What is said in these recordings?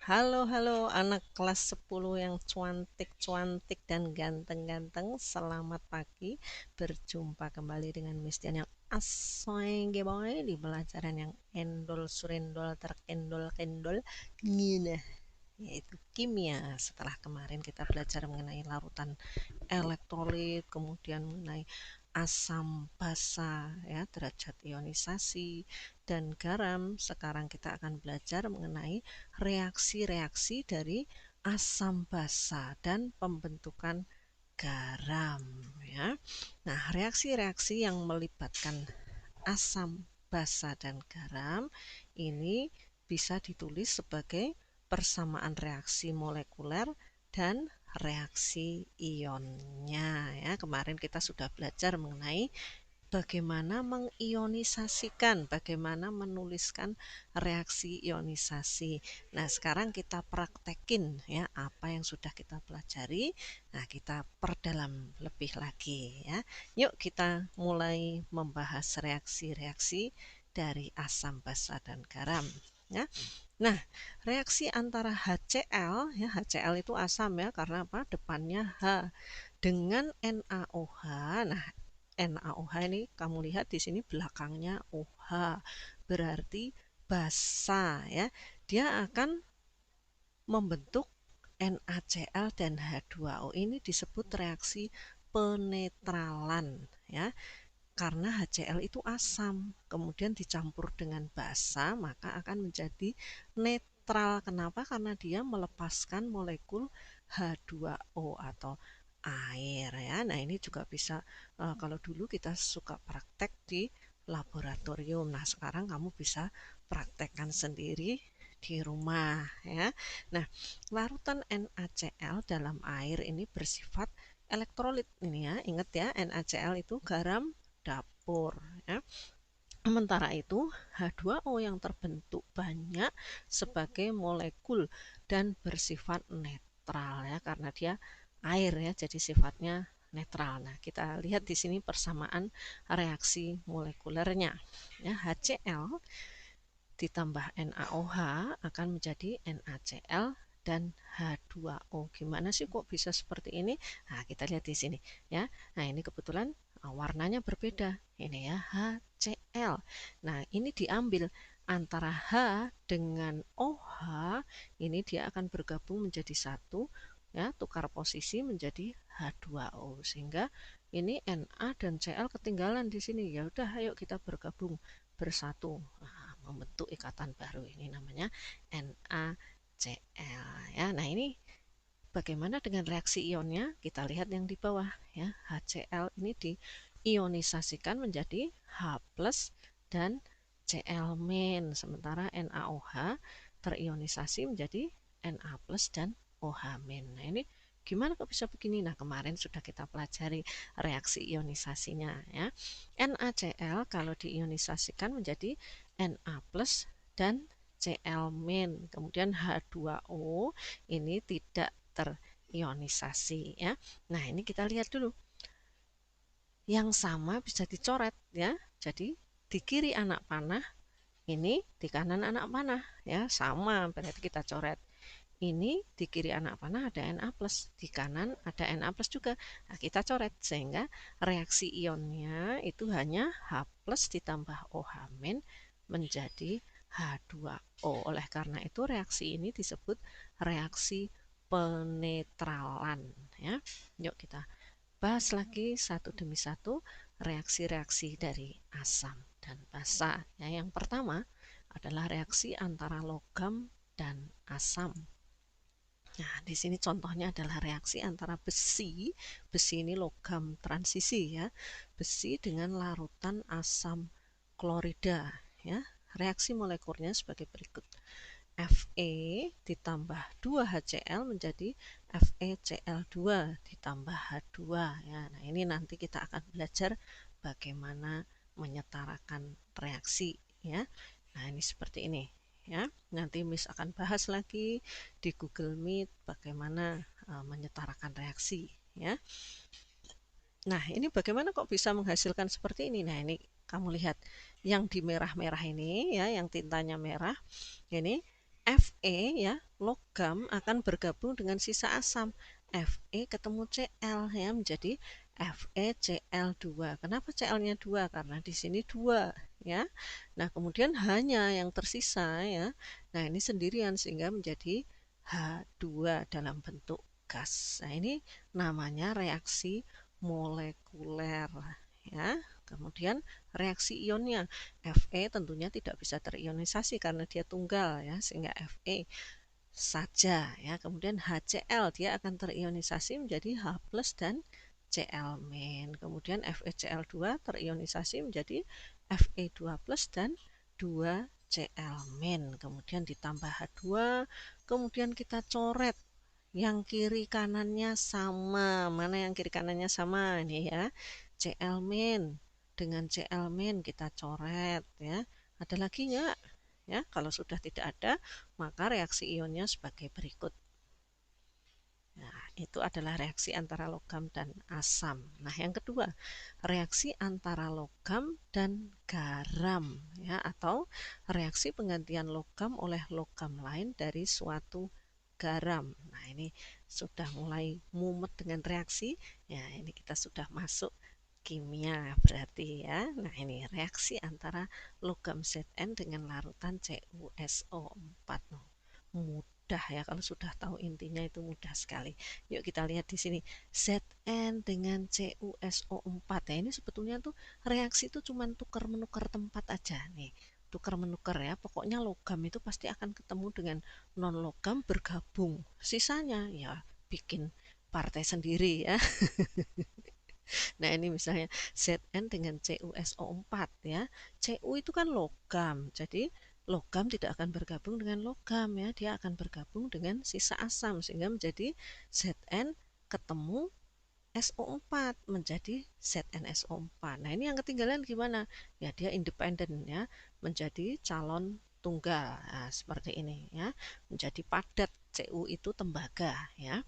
Halo anak kelas 10 yang cuantik-cuantik dan ganteng-ganteng. Selamat pagi. Berjumpa kembali dengan Miss Dian yang asoy boy di pelajaran yang endol surendol terkendol kendol ngina, yaitu kimia. Setelah kemarin kita belajar mengenai larutan elektrolit, kemudian mengenai asam basa, ya, derajat ionisasi dan garam. Sekarang kita akan belajar mengenai reaksi-reaksi dari asam basa dan pembentukan garam, ya. Nah, reaksi-reaksi yang melibatkan asam basa dan garam ini bisa ditulis sebagai persamaan reaksi molekuler dan reaksi ionnya, ya. Kemarin kita sudah belajar mengenai bagaimana mengionisasikan, bagaimana menuliskan reaksi ionisasi. Nah, sekarang kita praktekin ya apa yang sudah kita pelajari. Nah, kita perdalam lebih lagi ya. Yuk kita mulai membahas reaksi-reaksi dari asam basa dan garam ya. Nah, reaksi antara HCl ya, HCl itu asam ya, karena apa? Depannya H, dengan NaOH. Nah, NaOH ini kamu lihat di sini belakangnya OH, berarti basa ya. Dia akan membentuk NaCl dan H2O. Ini disebut reaksi penetralan ya. Karena HCl itu asam, kemudian dicampur dengan basa, maka akan menjadi netral. Kenapa? Karena dia melepaskan molekul H2O atau air ya. Nah, ini juga bisa kalau dulu kita suka praktek di laboratorium. Nah, sekarang kamu bisa praktekkan sendiri di rumah ya. Nah, larutan NaCl dalam air ini bersifat elektrolit ini ya. Ingat ya, NaCl itu garam dapur ya. Sementara itu, H2O yang terbentuk banyak sebagai molekul dan bersifat netral ya, karena dia air ya, jadi sifatnya netral. Nah, kita lihat di sini persamaan reaksi molekulernya. Ya, HCl ditambah NaOH akan menjadi NaCl dan H2O. Gimana sih kok bisa seperti ini? Nah, kita lihat di sini ya. Nah, ini kebetulan warnanya berbeda. Ini ya HCl. Nah, ini diambil antara H dengan OH, ini dia akan bergabung menjadi satu ya, tukar posisi menjadi H2O, sehingga ini Na dan Cl ketinggalan di sini. Ya udah, ayo kita bergabung bersatu. Nah, membentuk ikatan baru, ini namanya NaCl ya. Nah, ini bagaimana dengan reaksi ionnya? Kita lihat yang di bawah ya. HCl ini diionisasikan menjadi H+ dan Cl-, sementara NaOH terionisasi menjadi Na+ dan OH-. Nah, ini gimana kok bisa begini? Nah, kemarin sudah kita pelajari reaksi ionisasinya ya. NaCl kalau diionisasikan menjadi Na+ dan Cl-. Kemudian H2O ini tidak terionisasi ya. Nah, ini kita lihat dulu. Yang sama bisa dicoret ya. Jadi di kiri anak panah, ini di kanan anak panah ya, sama, berarti kita coret. Ini di kiri anak panah ada Na+, di kanan ada Na+ juga. Nah, kita coret sehingga reaksi ionnya itu hanya H+ ditambah OH- menjadi H2O. Oleh karena itu reaksi ini disebut reaksi penetralan ya. Yuk kita bahas lagi satu demi satu reaksi-reaksi dari asam dan basa. Ya, yang pertama adalah reaksi antara logam dan asam. Nah, di sini contohnya adalah reaksi antara besi, besi ini logam transisi ya, besi dengan larutan asam klorida ya. Reaksi molekulnya sebagai berikut. Fe ditambah 2HCl menjadi FeCl2 ditambah H2 ya. Nah, ini nanti kita akan belajar bagaimana menyetarakan reaksi ya. Nah, ini seperti ini ya. Nanti Miss akan bahas lagi di Google Meet bagaimana menyetarakan reaksi ya. Nah, ini bagaimana kok bisa menghasilkan seperti ini? Nah, ini kamu lihat yang di merah-merah ini ya, yang tintanya merah ini Fe ya, logam akan bergabung dengan sisa asam. Fe ketemu Cl ya menjadi FeCl2. Kenapa Cl-nya 2? Karena di sini 2 ya. Nah, kemudian hanya yang tersisa ya. Nah, ini sendirian sehingga menjadi H2 dalam bentuk gas. Nah, ini namanya reaksi molekuler ya. Kemudian reaksi ionnya, Fe tentunya tidak bisa terionisasi karena dia tunggal ya, sehingga Fe saja ya. Kemudian HCl dia akan terionisasi menjadi H+ dan Cl-. Kemudian FeCl2 terionisasi menjadi Fe2+ dan 2Cl-. Kemudian ditambah H2, kemudian kita coret yang kiri kanannya sama. Mana yang kiri kanannya sama? Ini ya. Cl- dengan Cl- kita coret ya. Ada lagi nggak? Ya, kalau sudah tidak ada, maka reaksi ionnya sebagai berikut. Nah, itu adalah reaksi antara logam dan asam. Nah, yang kedua, reaksi antara logam dan garam ya, atau reaksi penggantian logam oleh logam lain dari suatu garam. Nah, ini sudah mulai mumet dengan reaksi. Ya, ini kita sudah masuk kimia berarti ya. Nah, ini reaksi antara logam Zn dengan larutan CuSO4. Mudah ya, kalau sudah tahu intinya itu mudah sekali. Yuk kita lihat di sini, Zn dengan CuSO4. Nah, ini sebetulnya tuh reaksi itu cuma tukar menukar tempat aja nih. Tukar menukar ya, pokoknya logam itu pasti akan ketemu dengan non logam bergabung. Sisanya ya bikin partai sendiri ya. Nah, ini misalnya Zn dengan CuSO4 ya. Cu itu kan logam. Jadi logam tidak akan bergabung dengan logam ya. Dia akan bergabung dengan sisa asam sehingga menjadi Zn ketemu SO4 menjadi ZnSO4. Nah, ini yang ketinggalan gimana? Ya, dia independen ya, menjadi calon tunggal. Nah, seperti ini ya. Menjadi padat. Cu itu tembaga ya.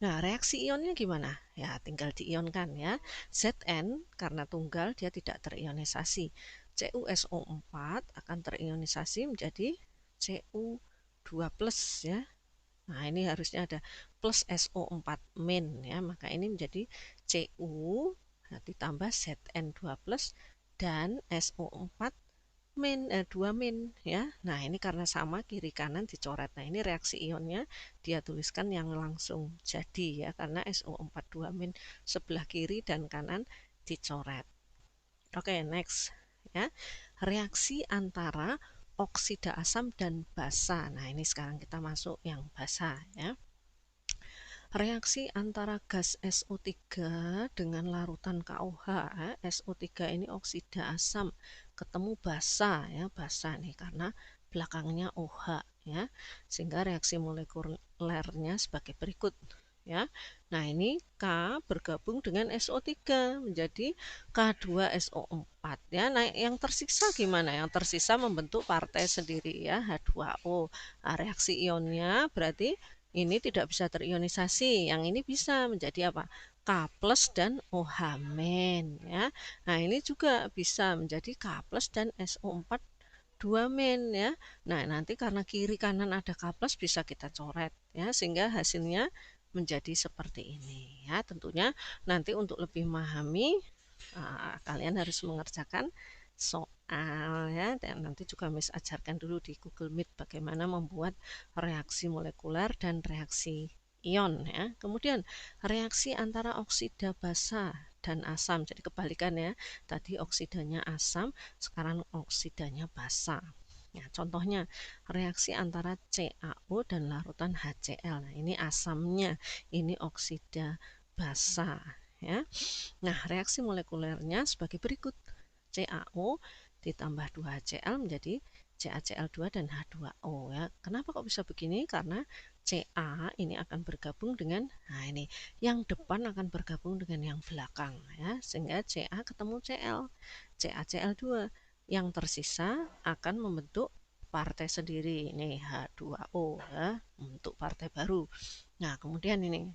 Nah, reaksi ionnya gimana? Ya, tinggal diionkan ya. Zn karena tunggal dia tidak terionisasi. CuSO4 akan terionisasi menjadi Cu2+ ya. Nah, ini harusnya ada plus SO4- ya. Maka ini menjadi Cu ditambah Zn2+ dan SO4 2 ya. Nah, ini karena sama kiri kanan dicoret. Nah, ini reaksi ionnya dia tuliskan yang langsung jadi ya, karena SO4 2- sebelah kiri dan kanan dicoret. Oke, next ya. Reaksi antara oksida asam dan basa. Nah, ini sekarang kita masuk yang basa ya. Reaksi antara gas SO3 dengan larutan KOH. SO3 ini oksida asam, ketemu basa ya, basa nih karena belakangnya OH ya. Sehingga reaksi molekulernya sebagai berikut ya. Nah, ini K bergabung dengan SO3 menjadi K2SO4 ya. Nah, yang tersisa gimana? Yang tersisa membentuk partai sendiri ya, H2O. Nah, reaksi ionnya berarti ini tidak bisa terionisasi. Yang ini bisa menjadi apa? K+ dan OH- ya. Nah, ini juga bisa menjadi K+ dan SO4 2- ya. Nah, nanti karena kiri kanan ada K+ bisa kita coret ya, sehingga hasilnya menjadi seperti ini ya. Tentunya nanti untuk lebih memahami kalian harus mengerjakan soal ya, dan nanti juga Miss ajarkan dulu di Google Meet bagaimana membuat reaksi molekuler dan reaksi ion ya. Kemudian reaksi antara oksida basa dan asam, jadi kebalikan ya, tadi oksidanya asam, sekarang oksidanya basa. Ya, contohnya reaksi antara CaO dan larutan HCl. Nah, ini asamnya, ini oksida basa ya. Nah, reaksi molekulernya sebagai berikut. CaO ditambah 2HCl menjadi CaCl2 dan H2O ya. Kenapa kok bisa begini? Karena Ca ini akan bergabung dengan, nah ini yang depan akan bergabung dengan yang belakang ya, sehingga Ca ketemu Cl, CaCl2. Yang tersisa akan membentuk partai sendiri, ini H2O ya, membentuk partai baru. Nah, kemudian ini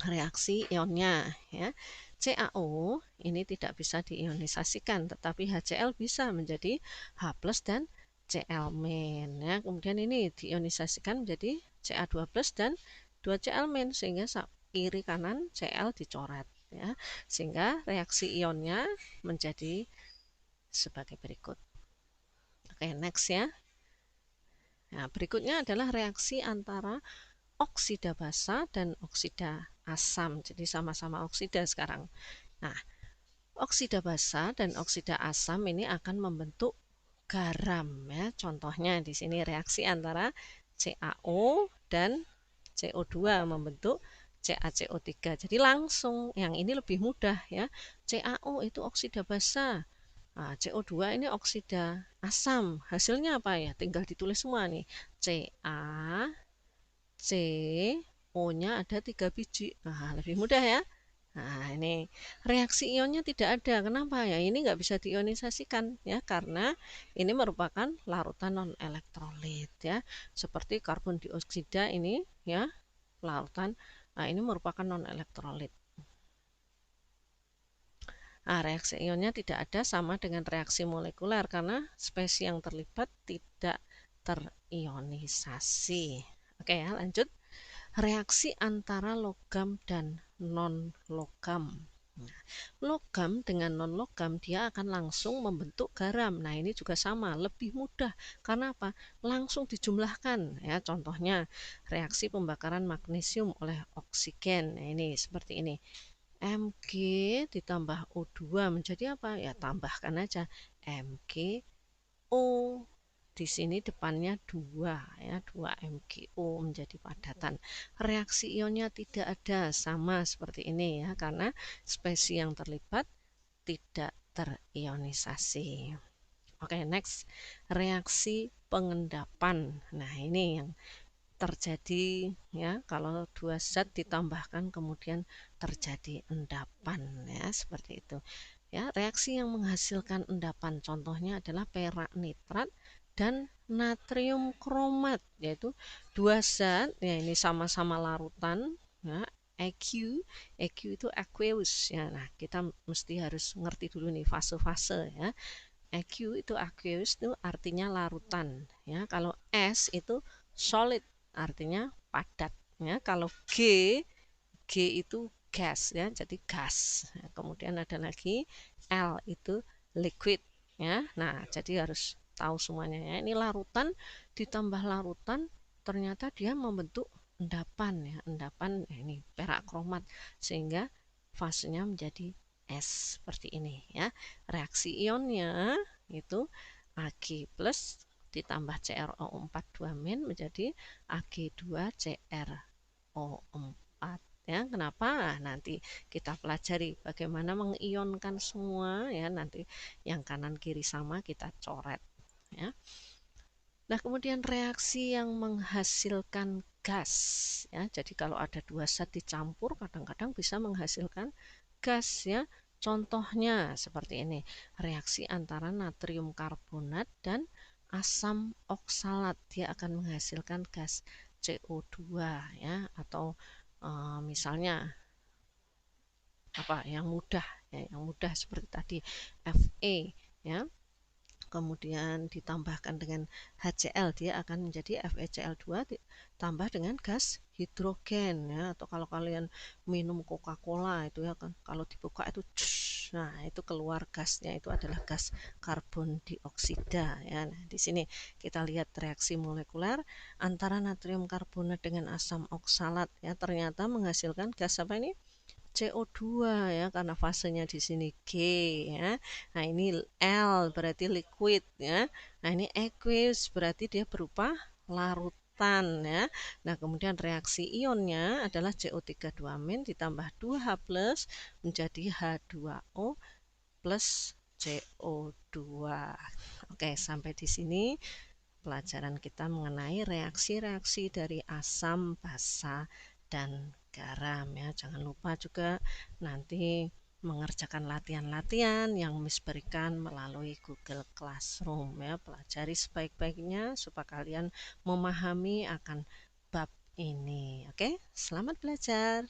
reaksi ionnya ya. CaO ini tidak bisa diionisasikan, tetapi HCl bisa menjadi H+ dan Cl- ya. Kemudian ini diionisasikan menjadi Ca2+ dan 2Cl- sehingga kiri kanan Cl dicoret ya. Sehingga reaksi ionnya menjadi sebagai berikut. Oke, next ya. Nah, berikutnya adalah reaksi antara oksida basa dan oksida asam. Jadi sama-sama oksida sekarang. Nah, oksida basa dan oksida asam ini akan membentuk garam ya. Contohnya di sini reaksi antara CaO dan CO2 membentuk CaCO3. Jadi langsung yang ini lebih mudah ya. CaO itu oksida basa. Nah, CO2 ini oksida asam. Hasilnya apa ya? Tinggal ditulis semua nih. Ca, C, O-nya ada 3 biji. Nah, lebih mudah ya. Nah, ini reaksi ionnya tidak ada. Kenapa ya? Ini nggak bisa diionisasikan ya, karena ini merupakan larutan non elektrolit ya. Seperti karbon dioksida ini ya, larutan. Nah, ini merupakan non elektrolit. Nah, reaksi ionnya tidak ada sama dengan reaksi molekuler karena spesies yang terlibat tidak terionisasi. Oke ya, lanjut. Reaksi antara logam dan non-logam. Nah, logam dengan non-logam dia akan langsung membentuk garam. Nah, ini juga sama, lebih mudah. Karena apa? Langsung dijumlahkan. Ya, contohnya reaksi pembakaran magnesium oleh oksigen. Nah, ini seperti ini. Mg ditambah O2 menjadi apa? Ya, tambahkan aja MgO. Di sini depannya 2 ya, 2 MgO menjadi padatan. Reaksi ionnya tidak ada, sama seperti ini ya, karena spesies yang terlibat tidak terionisasi. Oke, next. Reaksi pengendapan. Nah, ini yang terjadi ya kalau dua zat ditambahkan kemudian terjadi endapan ya, seperti itu ya. Reaksi yang menghasilkan endapan contohnya adalah perak nitrat dan natrium kromat, yaitu dua zat ya, ini sama-sama larutan ya. EQ itu aqueous ya. Nah, kita mesti harus ngerti dulu nih fase-fase ya. EQ itu aqueous itu artinya larutan ya. Kalau S itu solid artinya padat ya. Kalau G itu gas ya, jadi gas. Nah, kemudian ada lagi L itu liquid ya. Nah, jadi harus tahu semuanya ya. Ini larutan ditambah larutan ternyata dia membentuk endapan ya. Endapan ya, ini perak kromat sehingga fasenya menjadi S seperti ini ya. Reaksi ionnya itu Ag plus ditambah CrO4 2- menjadi Ag2CrO4 ya. Kenapa? Nah, nanti kita pelajari bagaimana mengionkan semua ya. Nanti yang kanan kiri sama kita coret ya. Nah, kemudian reaksi yang menghasilkan gas ya. Jadi kalau ada dua zat dicampur kadang-kadang bisa menghasilkan gas ya. Contohnya seperti ini, reaksi antara natrium karbonat dan asam oksalat, dia akan menghasilkan gas CO2 ya, atau misalnya apa yang mudah ya, yang mudah seperti tadi Fe ya, kemudian ditambahkan dengan HCl dia akan menjadi FeCl2 tambah dengan gas hidrogen ya. Atau kalau kalian minum Coca-Cola itu ya kan, kalau dibuka itu nah itu keluar gasnya itu adalah gas karbon dioksida ya. Nah, di sini kita lihat reaksi molekuler antara natrium karbonat dengan asam oksalat ya, ternyata menghasilkan gas apa ini? CO2 ya, karena fasenya di sini G ya. Nah, ini L berarti liquid ya. Nah, ini aqueous berarti dia berupa larutan ya. Nah, kemudian reaksi ionnya adalah CO3 2- ditambah 2H+ menjadi H2O plus CO2. Oke, sampai di sini pelajaran kita mengenai reaksi-reaksi dari asam, basa, dan garam ya. Jangan lupa juga nanti mengerjakan latihan-latihan yang Miss berikan melalui Google Classroom ya. Pelajari sebaik-baiknya supaya kalian memahami akan bab ini. Oke, selamat belajar.